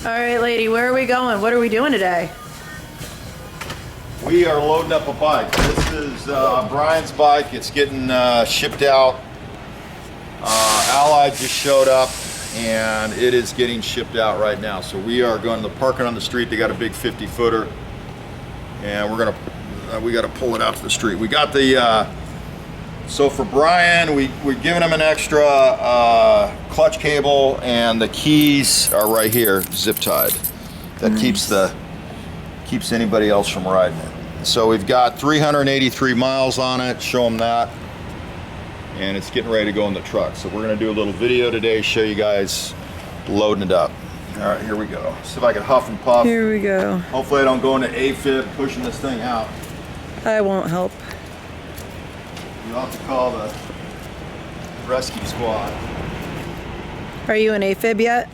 All right, lady, where are we going? What are we doing today? We are loading up a bike. This is Brian's bike. It's getting shipped out. Allied just showed up and it is getting shipped out right now. So we are going to the parking on the street. They got a big 50-footer and we got to pull it out to the street. We got the so for Brian, we're giving him an extra clutch cable, and the keys are right here, zip tied. That keeps anybody else from riding it. So we've got 383 miles on it. Show them that, and it's getting ready to go in the truck. So we're gonna do a little video today, show you guys loading it up. All right, here we go. See if I can huff and puff. Here we go. Hopefully I don't go into AFib pushing this thing out. I won't help. You'll have to call the rescue squad. Are you in AFib yet?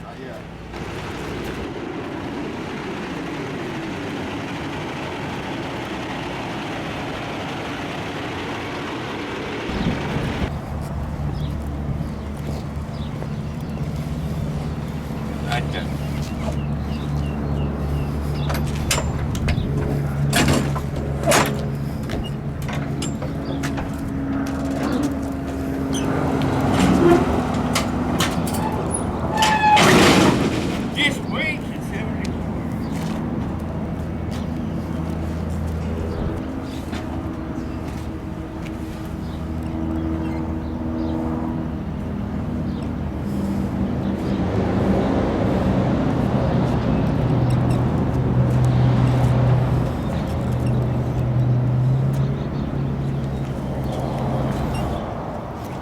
Not yet.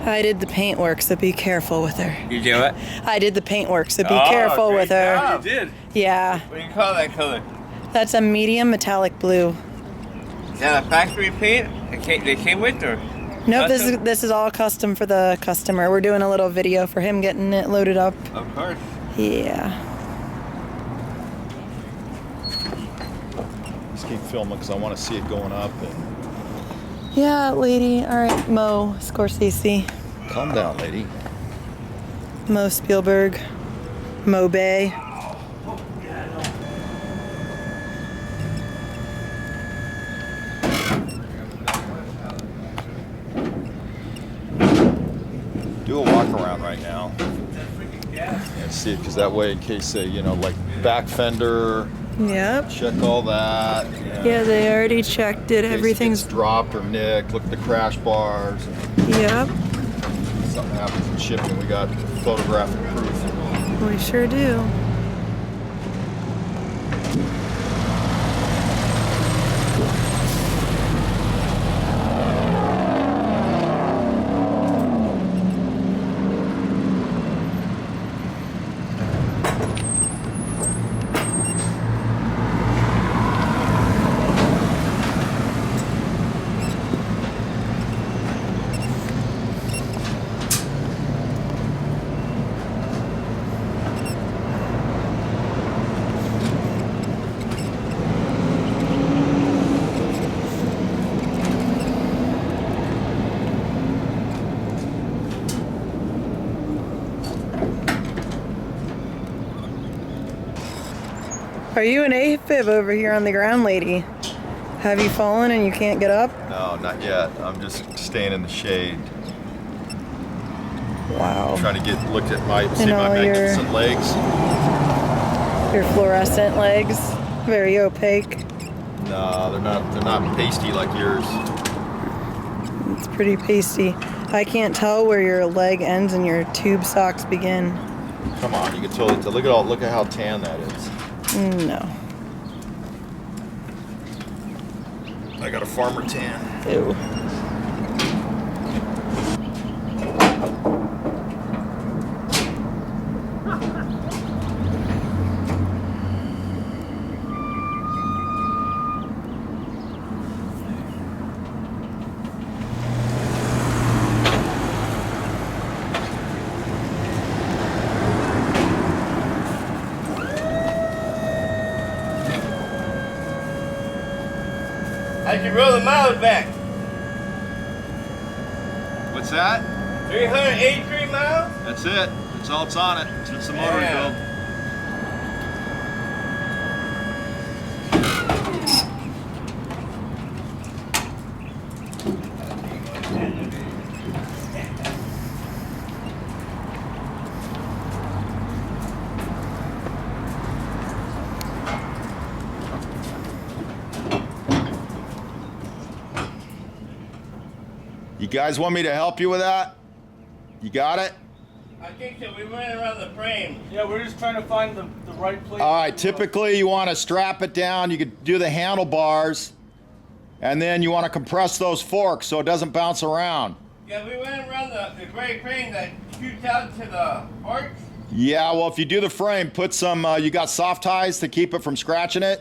I did the paintwork, so be careful with her. You do it? I did the paintwork, so be careful with her. Oh, you did? Yeah. What do you call that color? That's a medium metallic blue. Is that a factory paint they came with, or? Nope, Custom? this is all custom for the customer. We're doing a little video for him getting it loaded up. Of course. Yeah. Just keep filming because I want to see it going up. And Yeah, lady. All right, Mo Scorsese, calm down, lady. Mo Spielberg, Mo Bay. Do a walk around right now and see it, because that way, in case they, like back fender, Yep. check all that. Yeah, they already checked it. In case Everything's. it's dropped or nicked. Look at the crash bars. Yep. If something happens in shipping, we got photographic proof. We sure do. Are you an AFib over here on the ground, lady? Have you fallen and you can't get up? No, not yet. I'm just staying in the shade. Wow. Trying to look at see And my all your- magnificent legs. Your fluorescent legs, very opaque. No, they're not pasty like yours. It's pretty pasty. I can't tell where your leg ends and your tube socks begin. Come on, you can totally tell. Look at how tan that is. No. I got a farmer tan. Ew. How'd you roll the miles back? What's that? 383 miles? That's it. That's all it's on it since the motor Yeah. built. You guys want me to help you with that? You got it? I think so. We went around the frame. Yeah, we're just trying to find the right place. All right, typically you want to strap it down. You could do the handlebars, and then you want to compress those forks so it doesn't bounce around. Yeah, we went around the gray frame that shoots out to the forks. Yeah, well, if you do the frame, put some, you got soft ties to keep it from scratching it?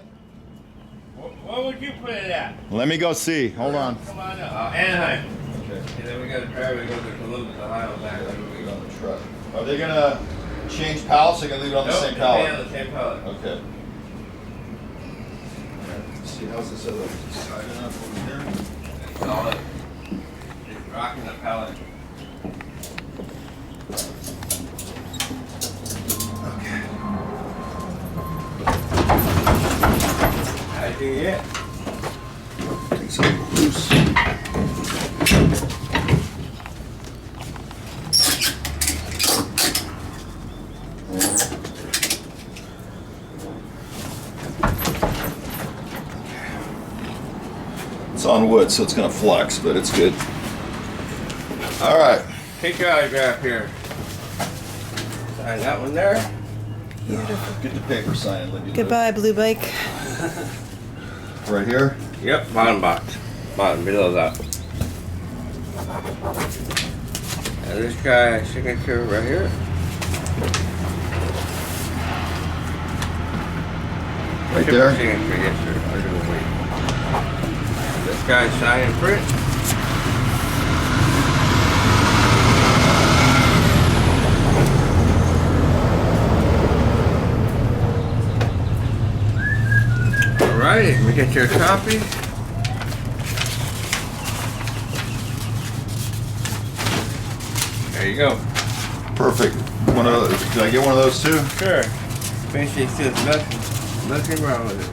Where would you put it at? Let me go see. Hold on. Come on up. Anaheim. Okay. And then we got a driver go a little bit high on that. On the truck. Are they gonna change pallets? Or are they gonna leave it on the same pallet? On the same pallet. Okay. Let's see, how's this other side enough over here? Solid. It's rocking the pallet. Okay. How do you get? It's a little loose. It's on wood, so it's gonna flex, but it's good. All right. Take your autograph here. Sign that one there. Beautiful. Get the paper signed, Lindy. Goodbye, blue bike. Right here. Yep, bottom box. Bottom, below that. And this guy's signature right here. Right there. Signature, yes, sir. Under the weight. This guy's sign and print. Alrighty, let me get your copy. There you go. Perfect. Did I get one of those too? Sure. Basically says nothing wrong with it.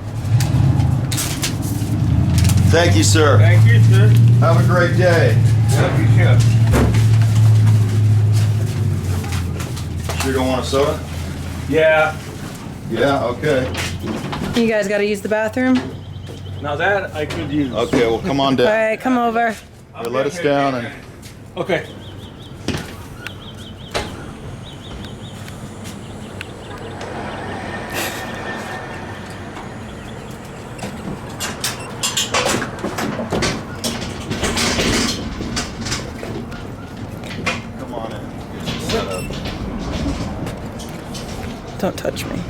Thank you, sir. Thank you, sir. Have a great day. Yep, you should. Sure don't want a soda? Yeah. Yeah, okay. You guys got to use the bathroom? Now that I could use. Okay, well, come on All down. right, come over. Here, let us down and Okay. come on in. Get you set up. Don't touch me.